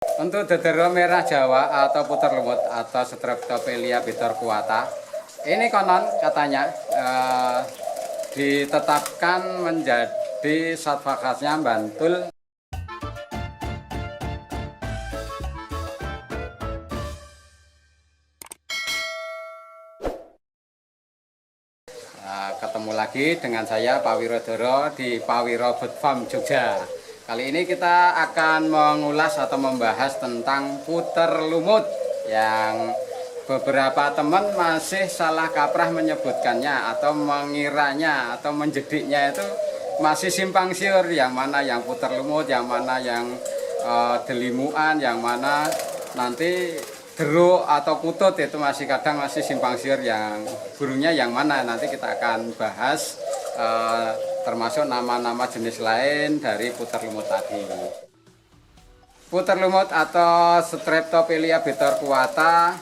Untuk dederok merah Jawa atau puter lumut atau Streptopelia bitorquata, ini konon katanya ditetapkan menjadi satwa khasnya Bantul. Ketemu lagi dengan saya Pak Wirodoro di Pak Wiro Bird Farm Jogja. Kali ini kita akan mengulas atau membahas tentang puter lumut yang beberapa teman masih salah kaprah menyebutkannya atau mengiranya atau menjediknya itu masih simpang siur, yang mana yang puter lumut, yang mana yang delimuan, yang mana nanti deruk atau kutut, itu masih kadang masih simpang siur yang burungnya yang mana. Nanti kita akan bahas termasuk nama-nama jenis lain dari puter lumut tadi. Puter lumut atau Streptopelia bitorquata,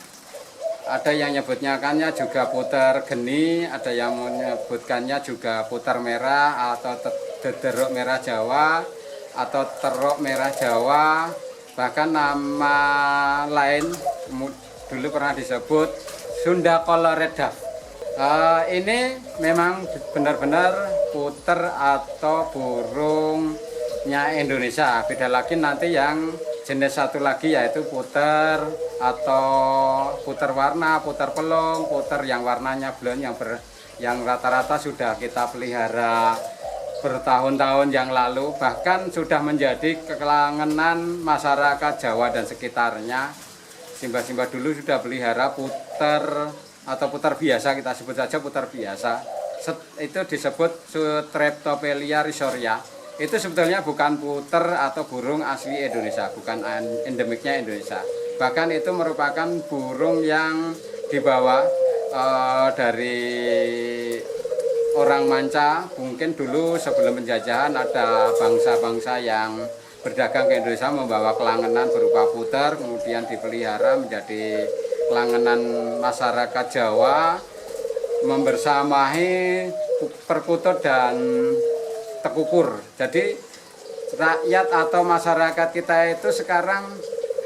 ada yang nyebutnya juga puter geni, ada yang menyebutkannya juga puter merah atau dederuk merah Jawa atau teruk merah Jawa. Bahkan nama lain dulu pernah disebut Sunda Colored Dove. Ini memang benar-benar puter atau burungnya Indonesia. Beda lagi nanti yang jenis satu lagi yaitu puter atau puter warna, puter pelung, puter yang warnanya blond yang rata-rata sudah kita pelihara bertahun-tahun yang lalu, bahkan sudah menjadi kelangenan masyarakat Jawa dan sekitarnya. Simba-simba dulu sudah pelihara puter atau puter biasa, kita sebut saja puter biasa. Itu disebut Streptopelia rizoria. Itu sebetulnya bukan puter atau burung asli Indonesia, bukan endemiknya Indonesia. Bahkan itu merupakan burung yang dibawa dari orang manca. Mungkin dulu sebelum penjajahan ada bangsa-bangsa yang berdagang ke Indonesia membawa kelangenan berupa puter, kemudian dipelihara menjadi kelangenan masyarakat Jawa, membersamai perkutut dan tekukur. Jadi rakyat atau masyarakat kita itu sekarang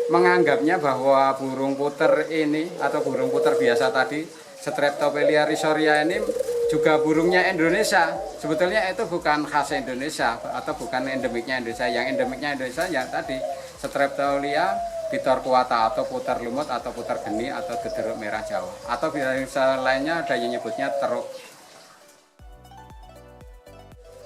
menganggapnya bahwa burung puter ini atau burung puter biasa tadi, Streptopelia rizoria ini juga burungnya Indonesia. Sebetulnya itu bukan khas Indonesia atau bukan endemiknya Indonesia. Yang endemiknya Indonesia yang tadi Streptopelia bitorquata atau puter lumut atau puter geni atau dederuk merah Jawa. Atau bisa lainnya ada yang nyebutnya teruk.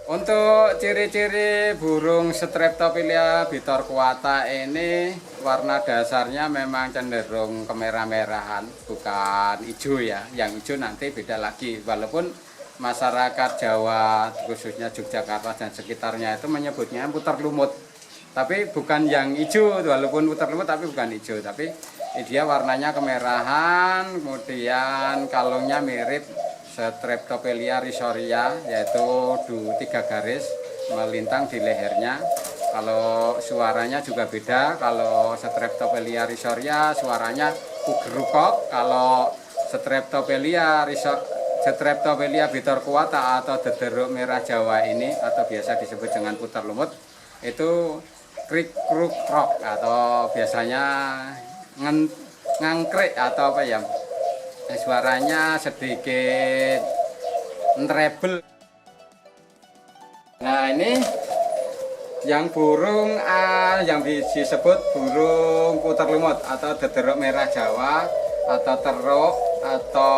Untuk ciri-ciri burung Streptopelia bitorquata ini, warna dasarnya memang cenderung kemerah-merahan, bukan hijau ya. Yang hijau nanti beda lagi. Walaupun masyarakat Jawa, khususnya Yogyakarta dan sekitarnya itu menyebutnya puter lumut. Tapi bukan yang hijau, walaupun puter lumut tapi bukan hijau. Tapi dia warnanya kemerahan, kemudian kalungnya mirip Streptopelia rizoria, yaitu 3 garis melintang di lehernya. Kalau suaranya juga beda. Kalau Streptopelia rizoria suaranya ugerukok. Kalau Streptopelia bitorquata atau dederuk merah Jawa ini atau biasa disebut dengan puter lumut itu krik kruk krok atau biasanya ngangkrik atau apa ya, suaranya sedikit treble. Nah, ini yang burung yang disebut burung puter lumut atau dederuk merah Jawa atau teruk atau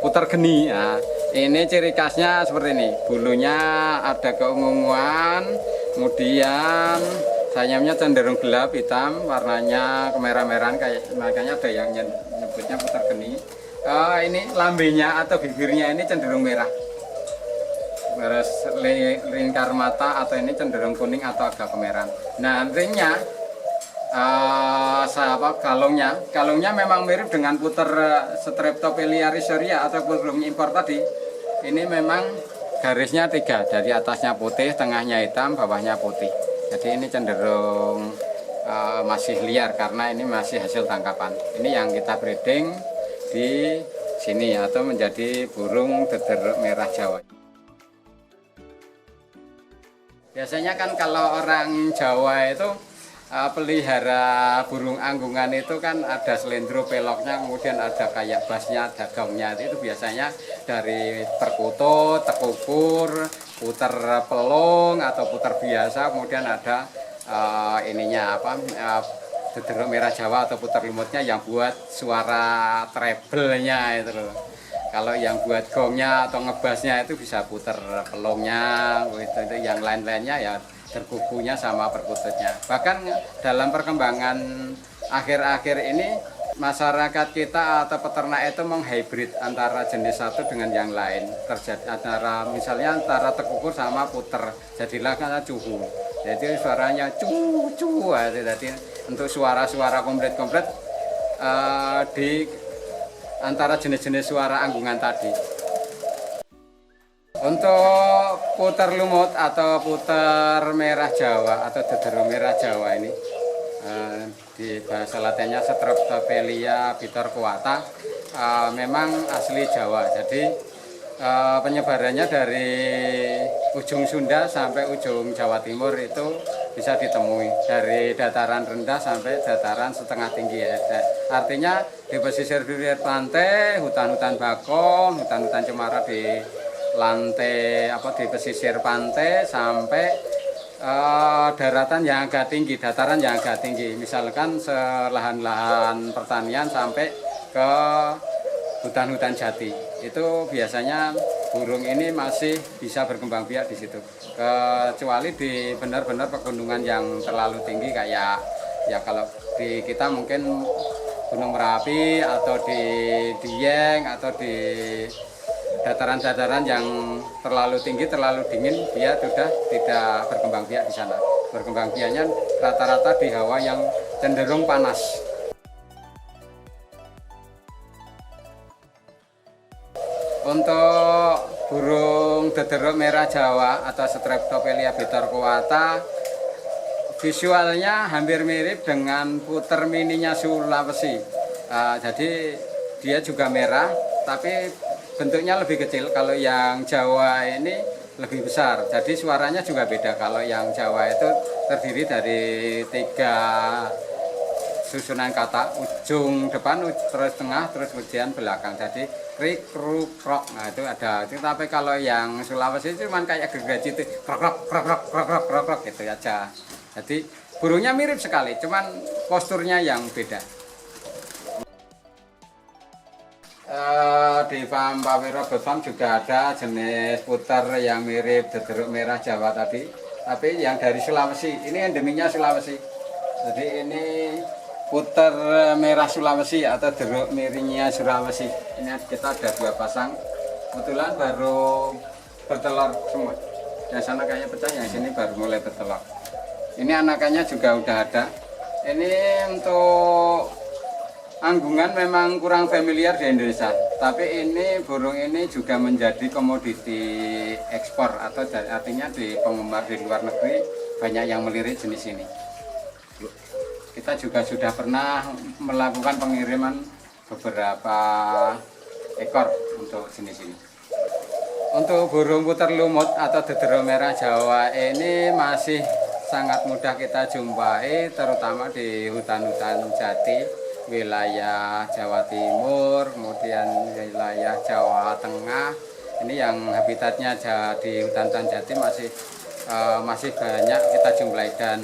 puter geni. Nah, ini ciri khasnya seperti ini. Bulunya ada keunguan, kemudian sayapnya cenderung gelap hitam, warnanya kemerah-merahan, makanya ada yang nyebutnya puter geni. Ini lambenya atau bibirnya ini cenderung merah. Terus lingkar mata atau ini cenderung kuning atau agak kemerahan. Nah, ringnya kalungnya memang mirip dengan puter Streptopelia rizoria atau burung impor tadi. Ini memang garisnya 3, dari atasnya putih, tengahnya hitam, bawahnya putih. Jadi ini cenderung masih liar karena ini masih hasil tangkapan. Ini yang kita breeding di sini atau menjadi burung dederuk merah Jawa. Biasanya kan kalau orang Jawa itu pelihara burung anggungan itu kan ada selendro peloknya, kemudian ada kayak basnya, ada gaungnya. Itu biasanya dari perkutut, tekukur, puter pelung atau puter biasa, kemudian ada ininya apa dederuk merah Jawa atau puter lumutnya yang buat suara treble-nya itu loh. Kalau yang buat gongnya atau ngebasnya itu bisa puter pelungnya, itu yang lain-lainnya ya terkukunya sama perkututnya. Bahkan dalam perkembangan akhir-akhir ini masyarakat kita atau peternak itu menghybrid antara jenis satu dengan yang lain. Terjadi antara misalnya antara tekukur sama puter, jadilah karena cuhu. Jadi suaranya cu, jadi untuk suara-suara komplit-komplit di antara jenis-jenis suara anggungan tadi. Untuk puter lumut atau puter merah Jawa atau dederuk merah Jawa ini di bahasa latinnya Streptopelia bitorquata, memang asli Jawa. Jadi penyebarannya dari ujung Sunda sampai ujung Jawa Timur itu bisa ditemui dari dataran rendah sampai dataran setengah tinggi ya. Artinya di pesisir pantai, hutan-hutan bakau, hutan-hutan cemara di lantai di pesisir pantai sampai daratan yang agak tinggi, dataran yang agak tinggi. Misalkan selahan-lahan pertanian sampai ke hutan-hutan jati. Itu biasanya burung ini masih bisa berkembang biak di situ. Kecuali di benar-benar pegunungan yang terlalu tinggi kayak ya kalau di kita mungkin Gunung Merapi atau di Dieng atau di dataran-dataran yang terlalu tinggi, terlalu dingin, dia sudah tidak berkembang biak di sana. Berkembang biaknya rata-rata di hawa yang cenderung panas. Untuk burung dederuk merah Jawa atau Streptopelia bitorquata, visualnya hampir mirip dengan puter mininya Sulawesi. Jadi dia juga merah, tapi bentuknya lebih kecil. Kalau yang Jawa ini lebih besar, jadi suaranya juga beda. Kalau yang Jawa itu terdiri dari 3 susunan kata, ujung depan, terus tengah, terus kemudian belakang. Jadi krik, kruk, krok. Nah itu ada. Tapi kalau yang Sulawesi itu cuma kayak gergaji itu krok, krok, krok, krok, krok, krok, krok, krok gitu aja. Jadi burungnya mirip sekali, cuman posturnya yang beda. Di farm Pawiro Bird Farm juga ada jenis puter yang mirip dederuk merah Jawa tadi, tapi yang dari Sulawesi. Ini endemiknya Sulawesi. Jadi ini puter merah Sulawesi atau deruk miringnya Sulawesi. Ini kita ada 2 pasang. Kebetulan baru bertelur semua. Yang sana kayaknya pecah, yang sini baru mulai bertelur. Ini anakannya juga udah ada. Ini untuk anggungan memang kurang familiar di Indonesia, tapi ini burung ini juga menjadi komoditi ekspor atau artinya di penggemar di luar negeri banyak yang melirik jenis ini. Kita juga sudah pernah melakukan pengiriman beberapa ekor untuk jenis ini. Untuk burung puter lumut atau dederuk merah Jawa ini masih sangat mudah kita jumpai, terutama di hutan-hutan jati, wilayah Jawa Timur, kemudian wilayah Jawa Tengah. Ini yang habitatnya di hutan-hutan jati masih banyak kita jumpai. Dan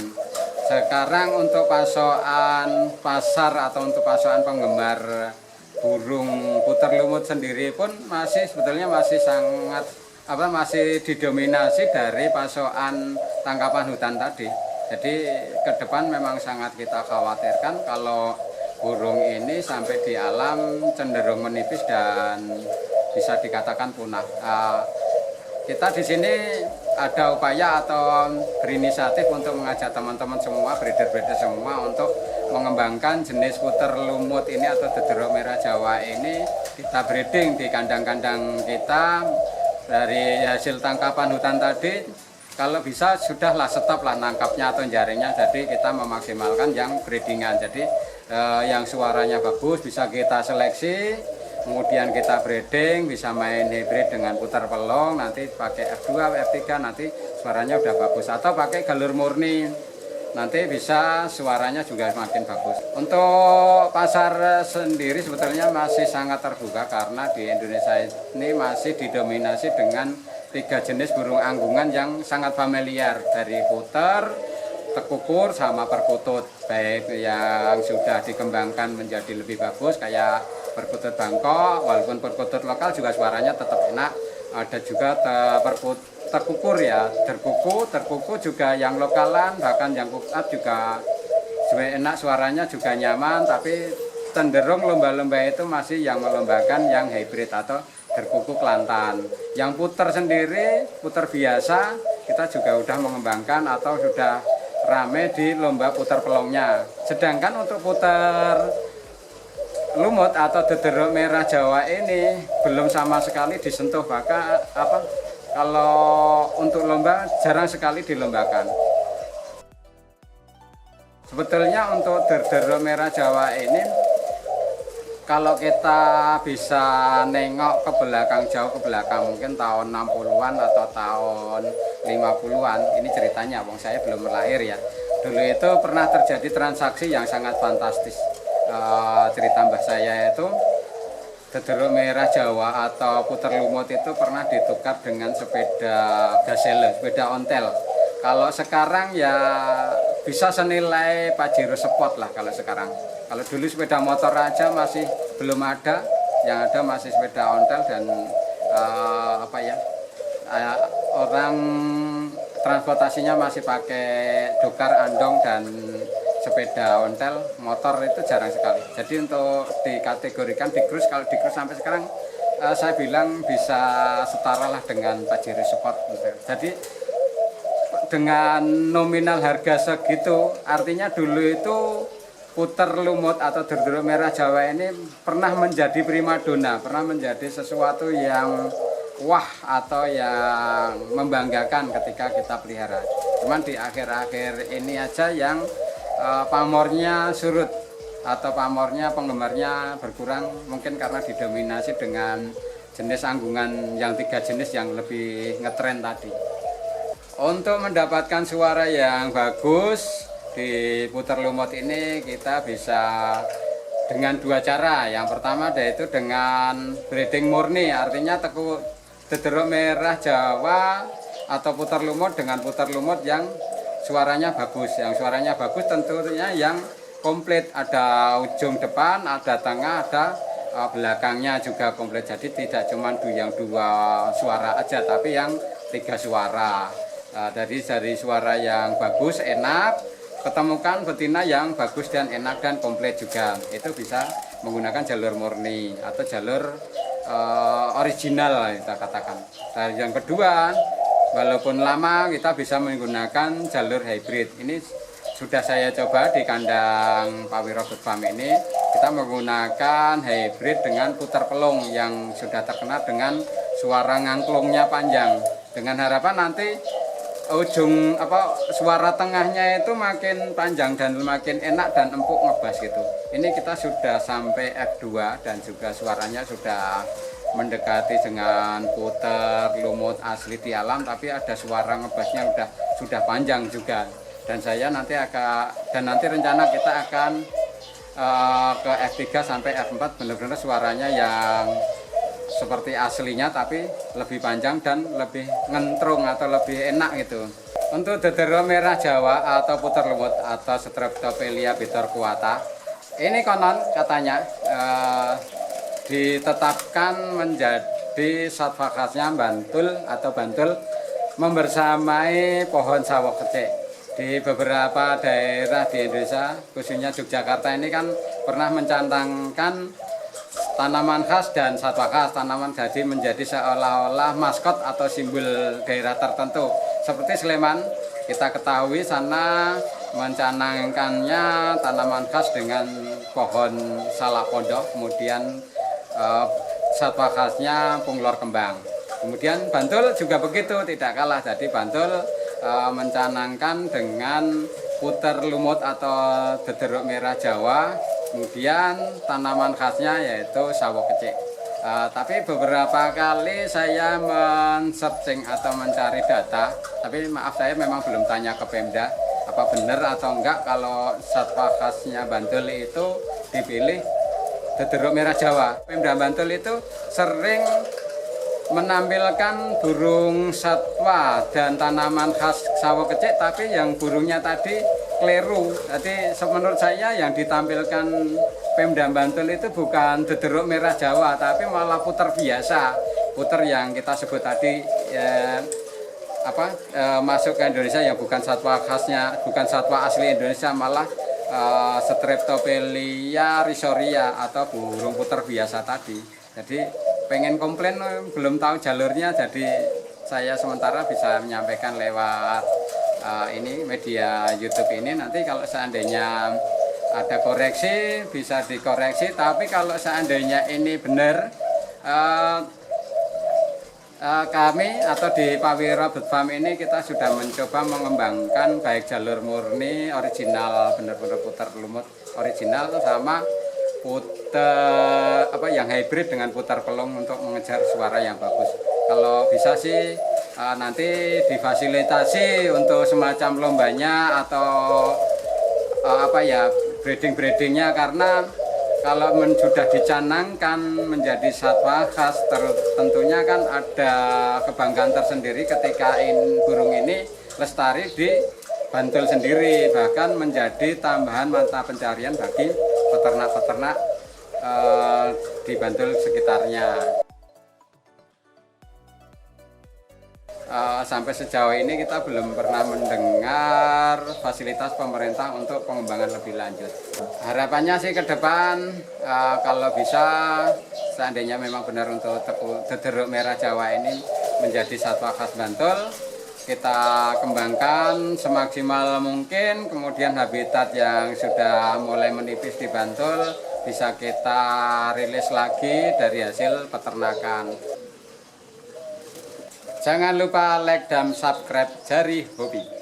sekarang untuk pasokan pasar atau untuk pasokan penggemar burung puter lumut sendiri pun sebetulnya masih sangat masih didominasi dari pasokan tangkapan hutan tadi. Jadi ke depan memang sangat kita khawatirkan kalau burung ini sampai di alam cenderung menipis dan bisa dikatakan punah. Kita di sini ada upaya atau berinisiatif untuk mengajak teman-teman semua, breeder-breeder semua untuk mengembangkan jenis puter lumut ini atau dederuk merah Jawa ini. Kita breeding di kandang-kandang kita dari hasil tangkapan hutan tadi. Kalau bisa sudahlah stoplah nangkapnya atau jaringnya. Jadi kita memaksimalkan yang breedingan. Jadi yang suaranya bagus bisa kita seleksi, kemudian kita breeding, bisa main hybrid dengan putar pelong, nanti pakai F2, F3 nanti suaranya udah bagus, atau pakai galur murni. nanti bisa suaranya juga semakin bagus. Untuk pasar sendiri sebetulnya masih sangat terbuka karena di Indonesia ini masih didominasi dengan 3 jenis burung anggungan yang sangat familiar, dari puter, tekukur, sama perkutut. Baik yang sudah dikembangkan menjadi lebih bagus kayak perkutut Bangkok, walaupun perkutut lokal juga suaranya tetap enak. Ada juga terkukur ya, terkuku juga yang lokalan, bahkan yang kukat juga enak, suaranya juga nyaman. Tapi cenderung lomba-lomba itu masih yang melombakan yang hybrid atau terkuku Kelantan. Yang puter sendiri, puter biasa, kita juga udah mengembangkan atau sudah rame di lomba puter pelongnya. Sedangkan untuk puter lumut atau dederuk merah Jawa ini belum sama sekali disentuh, bahkan kalau untuk lomba jarang sekali dilombakan. Sebetulnya untuk dederuk merah Jawa ini kalau kita bisa nengok ke belakang, jauh ke belakang, mungkin tahun 60-an atau tahun 50-an, ini ceritanya, wong saya belum lahir ya. Dulu itu pernah terjadi transaksi yang sangat fantastis. Cerita mbah saya itu dederuk merah Jawa atau puter lumut itu pernah ditukar dengan sepeda gazelle, sepeda ontel. Kalau sekarang ya bisa senilai Pajero Sport lah kalau sekarang. Kalau dulu sepeda motor aja masih belum ada, yang ada masih sepeda ontel dan orang transportasinya masih pakai dokar, andong, dan sepeda ontel. Motor itu jarang sekali. Jadi untuk dikategorikan di cruise, kalau di cruise sampai sekarang saya bilang bisa setara lah dengan Pajero Sport. Jadi dengan nominal harga segitu, artinya dulu itu puter lumut atau dederuk merah Jawa ini pernah menjadi primadona, pernah menjadi sesuatu yang wah atau yang membanggakan ketika kita pelihara. Cuman di akhir-akhir ini aja yang pamornya surut atau pamornya penggemarnya berkurang, mungkin karena didominasi dengan jenis anggungan yang 3 jenis yang lebih ngetren tadi. Untuk mendapatkan suara yang bagus di puter lumut ini kita bisa dengan 2 cara. Yang pertama yaitu dengan breeding murni, artinya dederuk merah Jawa atau puter lumut dengan puter lumut yang suaranya bagus. Yang suaranya bagus tentunya yang komplit, ada ujung depan, ada tengah, ada belakangnya juga komplit. Jadi tidak cuma yang 2 suara aja, tapi yang 3 suara. Dari suara yang bagus, enak, ketemukan betina yang bagus dan enak dan komplit juga, itu bisa menggunakan jalur murni atau jalur original kita katakan. Dan yang kedua, walaupun lama kita bisa menggunakan jalur hybrid. Ini sudah saya coba di kandang Pak Wiro Bird Farm ini. Kita menggunakan hybrid dengan puter pelung yang sudah terkenal dengan suara ngangklungnya panjang. Dengan harapan nanti ujung suara tengahnya itu makin panjang dan makin enak dan empuk ngebas gitu. Ini kita sudah sampai F2 dan juga suaranya sudah mendekati dengan puter lumut asli di alam, tapi ada suara ngebasnya sudah panjang juga. Dan nanti rencana kita akan ke F3 sampai F4 benar-benar suaranya yang seperti aslinya tapi lebih panjang dan lebih ngentrung atau lebih enak gitu. Untuk dederuk merah Jawa atau puter lumut atau Streptopelia bitorquata, ini konon katanya ditetapkan menjadi satwa khasnya Bantul atau Bantul membersamai pohon sawok kecil. Di beberapa daerah di Indonesia, khususnya Yogyakarta ini kan pernah mencantangkan tanaman khas dan satwa khas. Tanaman jadi menjadi seolah-olah maskot atau simbol daerah tertentu. Seperti Sleman, kita ketahui sana mencanangkannya tanaman khas dengan pohon salak pondok, kemudian satwa khasnya punglor kembang. Kemudian Bantul juga begitu, tidak kalah. Jadi Bantul mencanangkan dengan puter lumut atau dederuk merah Jawa, kemudian tanaman khasnya yaitu sawok kecil. Tapi beberapa kali saya men-searching atau mencari data, tapi maaf saya memang belum tanya ke Pemda, apa benar atau enggak kalau satwa khasnya Bantul itu dipilih Dederuk Merah Jawa. Pemda Bantul itu sering menampilkan burung satwa dan tanaman khas Sawah Kecik, tapi yang burungnya tadi keliru. Jadi menurut saya yang ditampilkan Pemda Bantul itu bukan Dederuk Merah Jawa, tapi malah puter biasa, puter yang kita sebut tadi masuk ke Indonesia yang bukan satwa khasnya, bukan satwa asli Indonesia, malah Streptopelia rizoria atau burung puter biasa tadi. Jadi pengen komplain belum tahu jalurnya, jadi saya sementara bisa menyampaikan lewat ini media YouTube ini. Nanti kalau seandainya ada koreksi bisa dikoreksi, tapi kalau seandainya ini benar, kami atau di Pawiro Bird Farm ini kita sudah mencoba mengembangkan baik jalur murni original benar-benar puter lumut original sama puter yang hybrid dengan putar pelung untuk mengejar suara yang bagus. Kalau bisa sih nanti difasilitasi untuk semacam lombanya atau breedingnya, karena kalau sudah dicanangkan menjadi satwa khas tentunya kan ada kebanggaan tersendiri ketika burung ini lestari di Bantul sendiri, bahkan menjadi tambahan mata pencarian bagi peternak-peternak di Bantul sekitarnya. Sampai sejauh ini kita belum pernah mendengar fasilitas pemerintah untuk pengembangan lebih lanjut. Harapannya sih ke depan kalau bisa seandainya memang benar untuk Dederuk Merah Jawa ini menjadi satwa khas Bantul, kita kembangkan semaksimal mungkin, kemudian habitat yang sudah mulai menipis di Bantul bisa kita rilis lagi dari hasil peternakan. Jangan lupa like dan subscribe Jari Hobi.